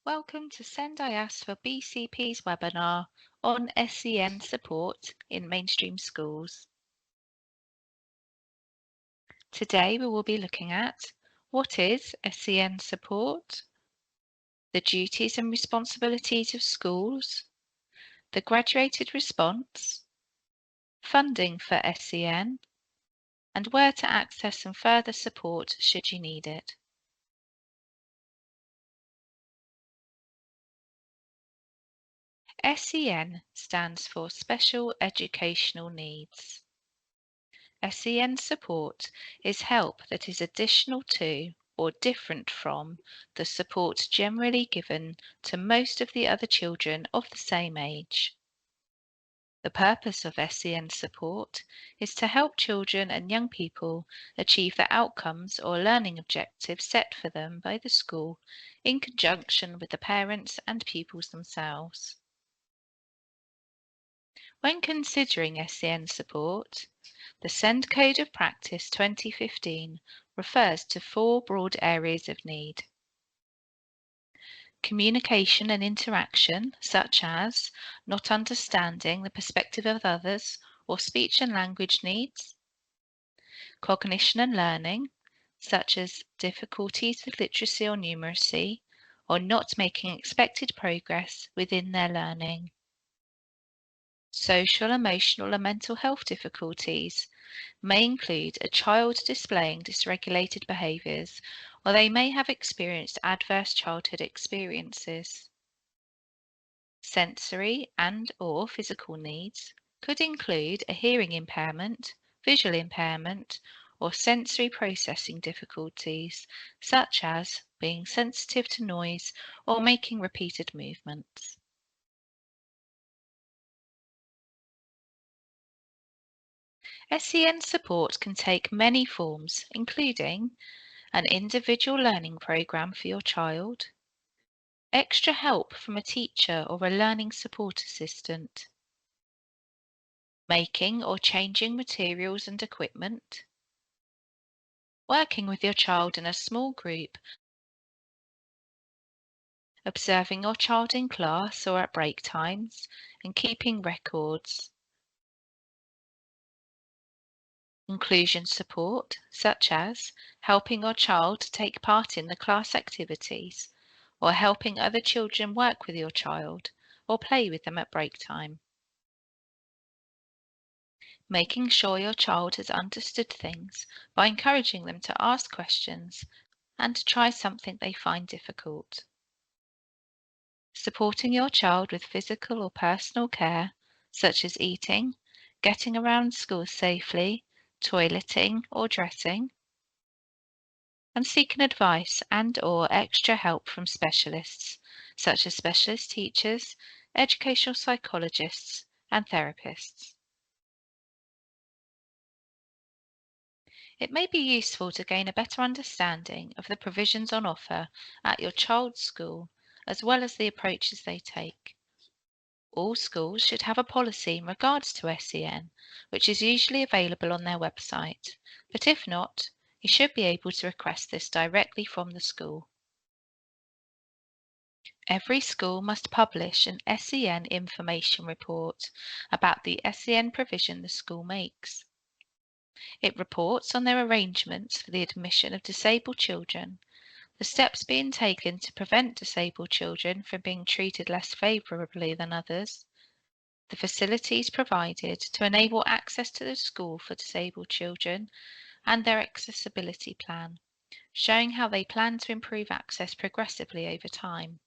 Welcome to SENDiass4BCP's webinar on SEN support in mainstream schools. Today we will be looking at what is SEN support, the duties and responsibilities of schools, the graduated response, funding for SEN, and where to access some further support should you need it. SEN stands for Special Educational Needs. SEN support is help that is additional to or different from the support generally given to most of the other children of the same age. The purpose of SEN support is to help children and young people achieve the outcomes or learning objectives set for them by the school in conjunction with the parents and pupils themselves. When considering SEN support, the SEN Code of Practice 2015 refers to 4 broad areas of need. Communication and interaction, such as not understanding the perspective of others or speech and language needs. Cognition and learning, such as difficulties with literacy or numeracy, or not making expected progress within their learning. Social, emotional, and mental health difficulties may include a child displaying dysregulated behaviours, or they may have experienced adverse childhood experiences. Sensory and/or physical needs could include a hearing impairment, visual impairment, or sensory processing difficulties, such as being sensitive to noise or making repeated movements. SEN support can take many forms, including an individual learning programme for your child, extra help from a teacher or a learning support assistant, making or changing materials and equipment, working with your child in a small group, observing your child in class or at break times, and keeping records. Inclusion support, such as helping your child take part in the class activities, or helping other children work with your child, or play with them at break time. Making sure your child has understood things by encouraging them to ask questions and to try something they find difficult. Supporting your child with physical or personal care, such as eating, getting around school safely, toileting or dressing, and seeking advice and/or extra help from specialists, such as specialist teachers, educational psychologists, and therapists. It may be useful to gain a better understanding of the provisions on offer at your child's school, as well as the approaches they take. All schools should have a policy in regards to SEN, which is usually available on their website, but if not, you should be able to request this directly from the school. Every school must publish an SEN information report about the SEN provision the school makes. It reports on their arrangements for the admission of disabled children, the steps being taken to prevent disabled children from being treated less favourably than others, the facilities provided to enable access to the school for disabled children, and their accessibility plan, showing how they plan to improve access progressively over time.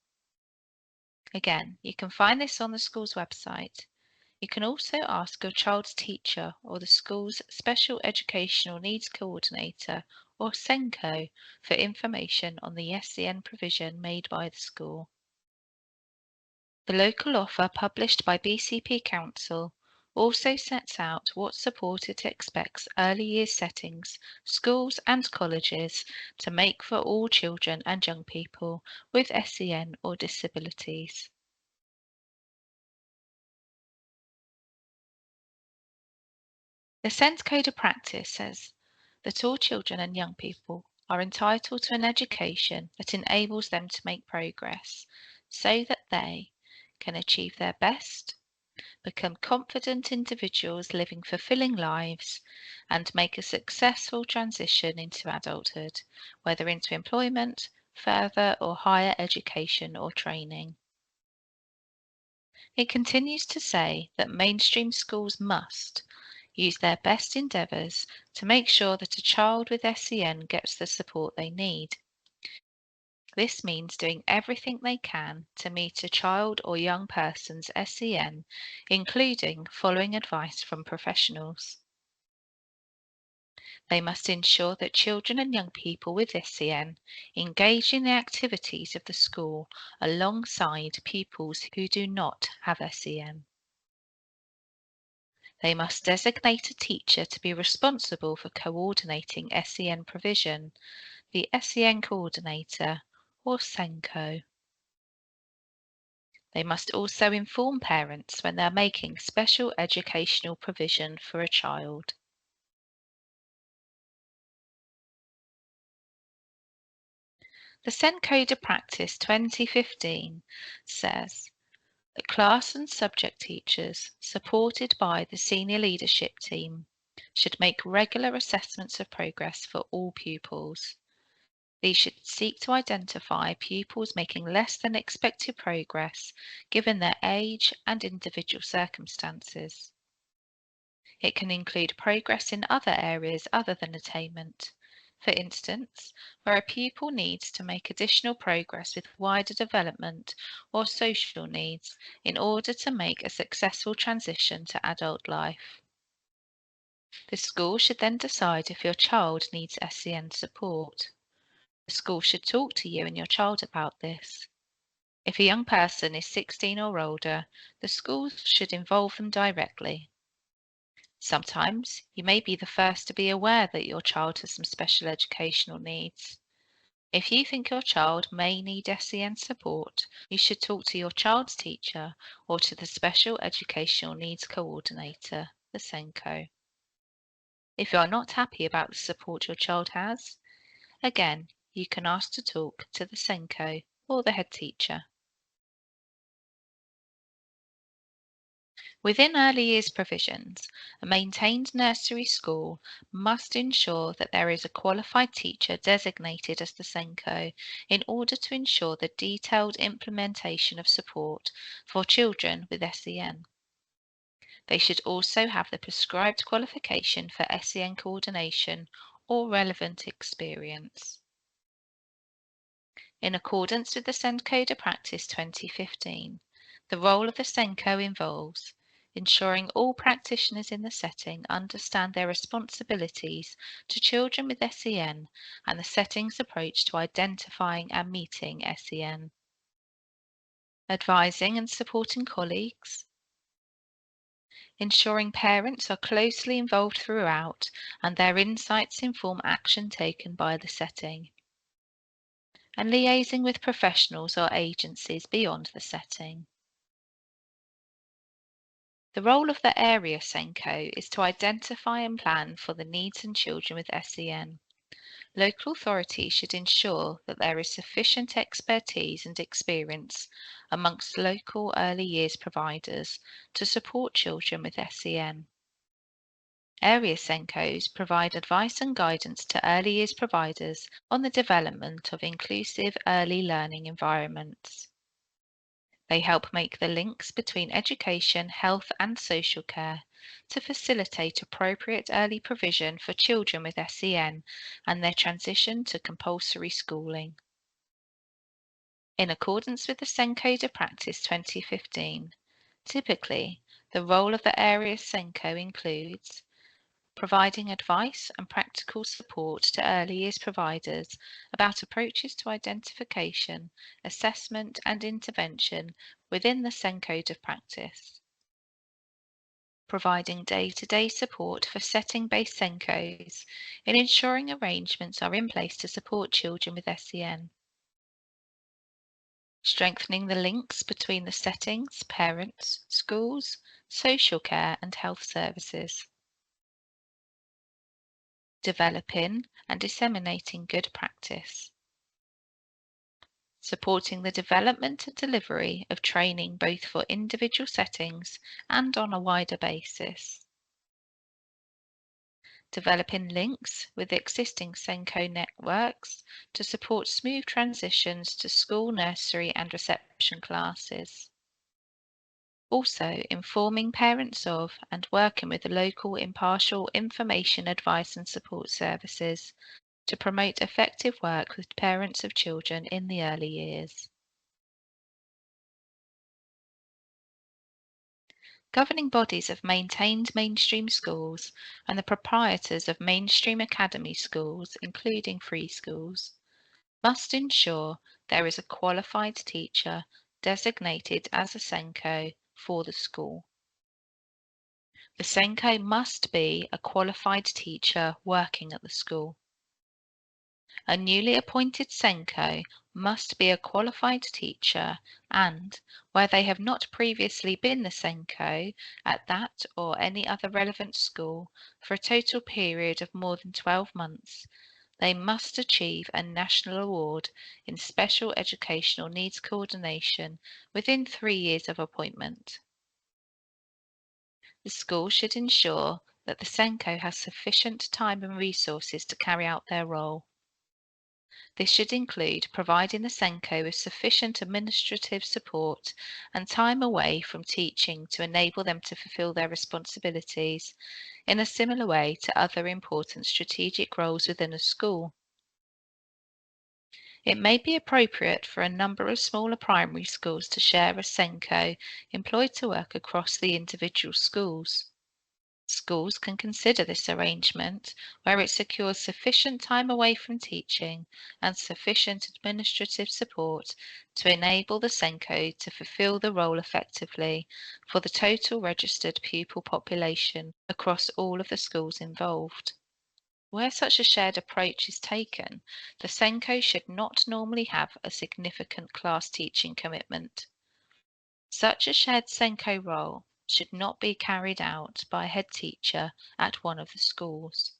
Again, you can find this on the school's website. You can also ask your child's teacher or the school's Special Educational Needs Co-Ordinator or SENCO for information on the SEN provision made by the school. The local offer published by BCP Council also sets out what support it expects early years settings, schools and colleges to make for all children and young people with SEN or disabilities. The SEN Code of Practice says that all children and young people are entitled to an education that enables them to make progress so that they can achieve their best, become confident individuals living fulfilling lives, and make a successful transition into adulthood, whether into employment, further or higher education or training. It continues to say that mainstream schools must use their best endeavours to make sure that a child with SEN gets the support they need. This means doing everything they can to meet a child or young person's SEN, including following advice from professionals. They must ensure that children and young people with SEN engage in the activities of the school alongside pupils who do not have SEN. They must designate a teacher to be responsible for coordinating SEN provision, the SEN Coordinator, or SENCO. They must also inform parents when they're making special educational provision for a child. The SEN Code of Practice 2015 says that class and subject teachers, supported by the senior leadership team, should make regular assessments of progress for all pupils. These should seek to identify pupils making less than expected progress given their age and individual circumstances. It can include progress in other areas other than attainment. For instance, where a pupil needs to make additional progress with wider development or social needs in order to make a successful transition to adult life. The school should then decide if your child needs SEN support. The school should talk to you and your child about this. If a young person is 16 or older, the school should involve them directly. Sometimes you may be the first to be aware that your child has some special educational needs. If you think your child may need SEN support, you should talk to your child's teacher or to the Special Educational Needs Co-Ordinator, the SENCO. If you are not happy about the support your child has, again, you can ask to talk to the SENCO or the head teacher. Within early years provisions, a maintained nursery school must ensure that there is a qualified teacher designated as the SENCO in order to ensure the detailed implementation of support for children with SEN. They should also have the prescribed qualification for SEN coordination or relevant experience. In accordance with the SEN Code of Practice 2015, the role of the SENCO involves ensuring all practitioners in the setting understand their responsibilities to children with SEN and the setting's approach to identifying and meeting SEN, advising and supporting colleagues, ensuring parents are closely involved throughout and their insights inform action taken by the setting, and liaising with professionals or agencies beyond the setting. The role of the area SENCO is to identify and plan for the needs of children with SEN. Local authorities should ensure that there is sufficient expertise and experience amongst local early years providers to support children with SEN. Area SENCOs provide advice and guidance to early years providers on the development of inclusive early learning environments. They help make the links between education, health and social care to facilitate appropriate early provision for children with SEN and their transition to compulsory schooling. In accordance with the SEN Code of Practice 2015, typically the role of the area SENCO includes providing advice and practical support to early years providers about approaches to identification, assessment and intervention within the SEN Code of Practice. Providing day-to-day support for setting-based SENCOs in ensuring arrangements are in place to support children with SEN. Strengthening the links between the settings, parents, schools, social care and health services. developing and disseminating good practice, supporting the development and delivery of training both for individual settings and on a wider basis, developing links with existing SENCO networks to support smooth transitions to school, nursery and reception classes. Also, informing parents of and working with the local impartial information, advice and support services to promote effective work with parents of children in the early years. Governing bodies of maintained mainstream schools and the proprietors of mainstream academy schools, including free schools, must ensure there is a qualified teacher designated as a SENCO for the school. The SENCO must be a qualified teacher working at the school. A newly appointed SENCO must be a qualified teacher and, where they have not previously been the SENCO at that or any other relevant school for a total period of more than 12 months, they must achieve a national award in Special Educational Needs Coordination within 3 years of appointment. The school should ensure that the SENCO has sufficient time and resources to carry out their role. This should include providing the SENCO with sufficient administrative support and time away from teaching to enable them to fulfil their responsibilities in a similar way to other important strategic roles within a school. It may be appropriate for a number of smaller primary schools to share a SENCO employed to work across the individual schools. Schools can consider this arrangement where it secures sufficient time away from teaching and sufficient administrative support to enable the SENCO to fulfil the role effectively for the total registered pupil population across all of the schools involved. Where such a shared approach is taken, the SENCO should not normally have a significant class teaching commitment. Such a shared SENCO role should not be carried out by a head teacher at one of the schools.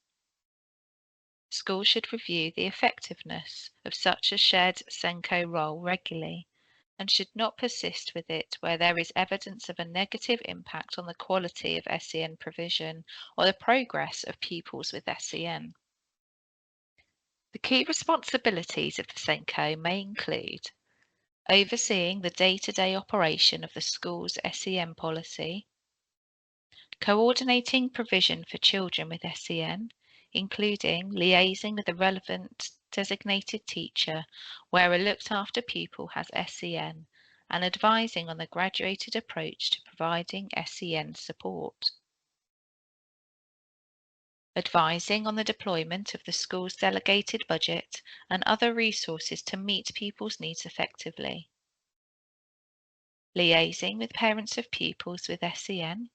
Schools should review the effectiveness of such a shared SENCO role regularly and should not persist with it where there is evidence of a negative impact on the quality of SEN provision or the progress of pupils with SEN. The key responsibilities of the SENCO may include overseeing the day-to-day operation of the school's SEN policy, coordinating provision for children with SEN, including liaising with the relevant designated teacher where a looked-after pupil has SEN, and advising on the graduated approach to providing SEN support. Advising on the deployment of the school's delegated budget and other resources to meet pupils' needs effectively. Liaising with parents of pupils with SEN.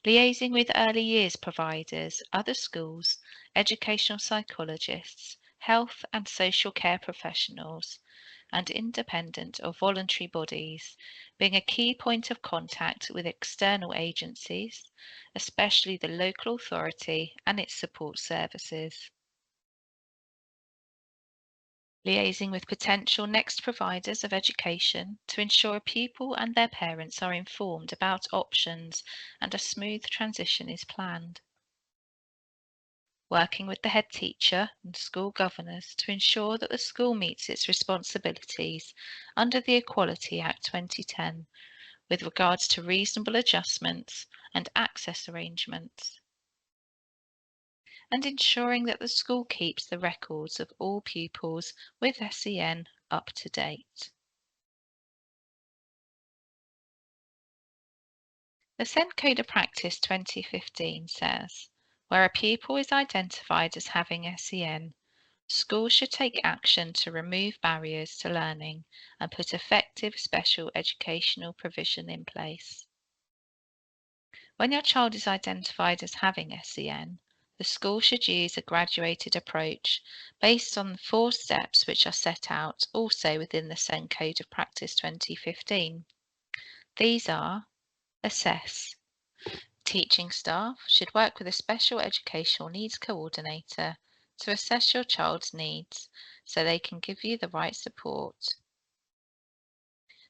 Liaising with early years providers, other schools, educational psychologists, health and social care professionals, and independent or voluntary bodies, being a key point of contact with external agencies, especially the local authority and its support services. Liaising with potential next providers of education to ensure a pupil and their parents are informed about options and a smooth transition is planned. Working with the head teacher and school governors to ensure that the school meets its responsibilities under the Equality Act 2010 with regards to reasonable adjustments and access arrangements. And ensuring that the school keeps the records of all pupils with SEN up to date. The SEN Code of Practice 2015 says, where a pupil is identified as having SEN, schools should take action to remove barriers to learning and put effective special educational provision in place. When your child is identified as having SEN, the school should use a graduated approach based on the 4 steps which are set out also within the SEN Code of Practice 2015. These are: assess, Teaching staff should work with a Special Educational Needs Coordinator to assess your child's needs so they can give you the right support.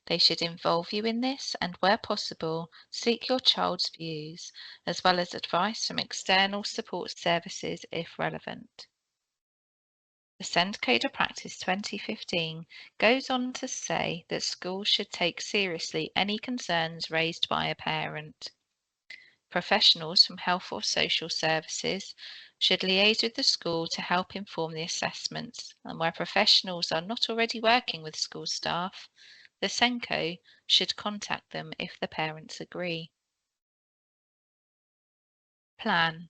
They should involve you in this and, where possible, seek your child's views, as well as advice from external support services if relevant. The SEND Code of Practice 2015 goes on to say that schools should take seriously any concerns raised by a parent. Professionals from health or social services should liaise with the school to help inform the assessments, and where professionals are not already working with school staff, the SENCO should contact them if the parents agree. Plan.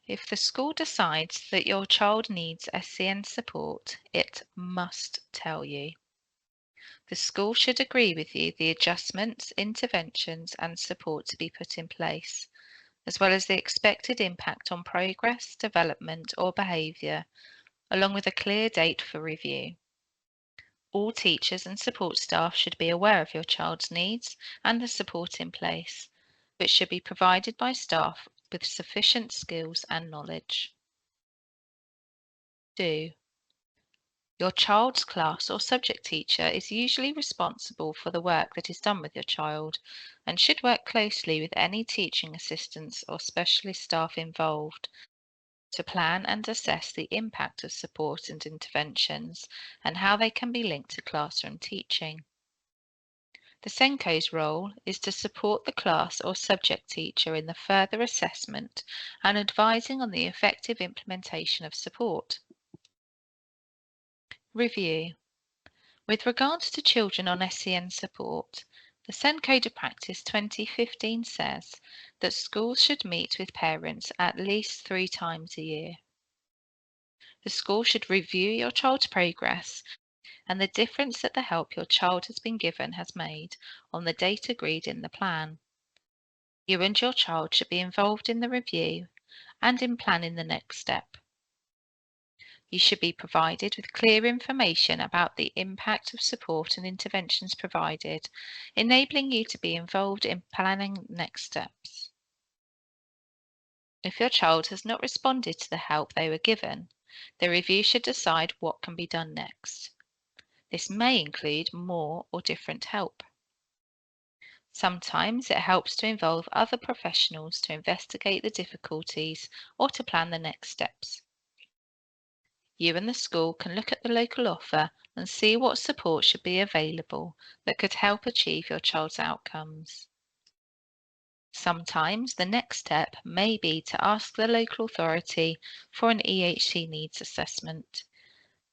If the school decides that your child needs SEN support, it must tell you. The school should agree with you the adjustments, interventions and support to be put in place, as well as the expected impact on progress, development or behaviour, along with a clear date for review. All teachers and support staff should be aware of your child's needs and the support in place, which should be provided by staff with sufficient skills and knowledge. Do. Your child's class or subject teacher is usually responsible for the work that is done with your child and should work closely with any teaching assistants or specialist staff involved to plan and assess the impact of support and interventions and how they can be linked to classroom teaching. The SENCO's role is to support the class or subject teacher in the further assessment and advising on the effective implementation of support. Review. With regards to children on SEN support, the SEN Code of Practice 2015 says that schools should meet with parents at least 3 times a year. The school should review your child's progress and the difference that the help your child has been given has made on the date agreed in the plan. You and your child should be involved in the review and in planning the next step. You should be provided with clear information about the impact of support and interventions provided, enabling you to be involved in planning next steps. If your child has not responded to the help they were given, the review should decide what can be done next. This may include more or different help. Sometimes it helps to involve other professionals to investigate the difficulties or to plan the next steps. You and the school can look at the local offer and see what support should be available that could help achieve your child's outcomes. Sometimes the next step may be to ask the local authority for an EHC needs assessment.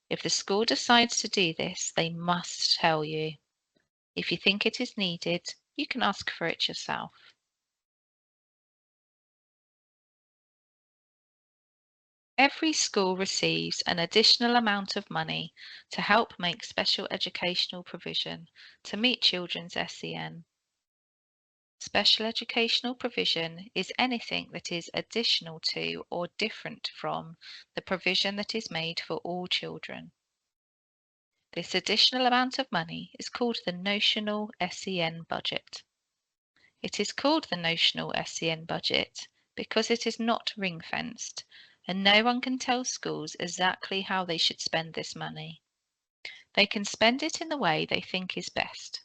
If the school decides to do this, they must tell you. If you think it is needed, you can ask for it yourself. Every school receives an additional amount of money to help make special educational provision to meet children's SEN. Special educational provision is anything that is additional to or different from the provision that is made for all children. This additional amount of money is called the notional SEN budget. It is called the notional SEN budget because it is not ring-fenced, and no one can tell schools exactly how they should spend this money. They can spend it in the way they think is best.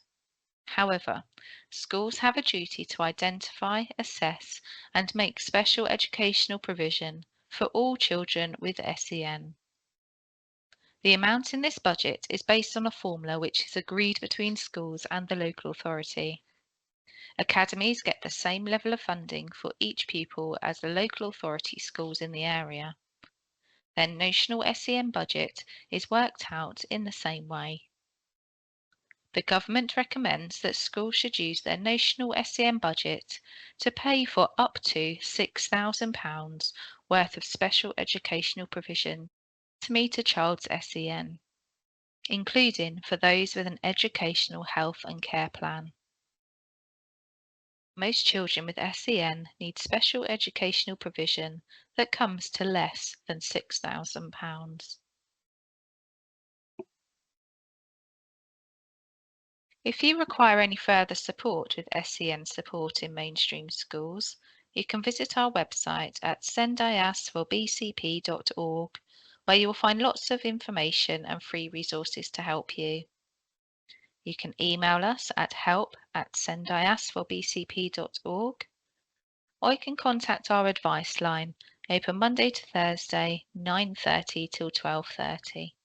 However, schools have a duty to identify, assess, and make special educational provision for all children with SEN. The amount in this budget is based on a formula which is agreed between schools and the local authority. Academies get the same level of funding for each pupil as the local authority schools in the area. Their notional SEN budget is worked out in the same way. The government recommends that schools should use their notional SEN budget to pay for up to £6,000 worth of special educational provision to meet a child's SEN, including for those with an educational health and care plan. Most children with SEN need special educational provision that comes to less than £6,000. If you require any further support with SEN support in mainstream schools, you can visit our website at SENDiass4BCP.org, where you will find lots of information and free resources to help you. You can email us at help@SENDiass4BCP.org, or you can contact our advice line, open Monday to Thursday, 9:30 till 12:30.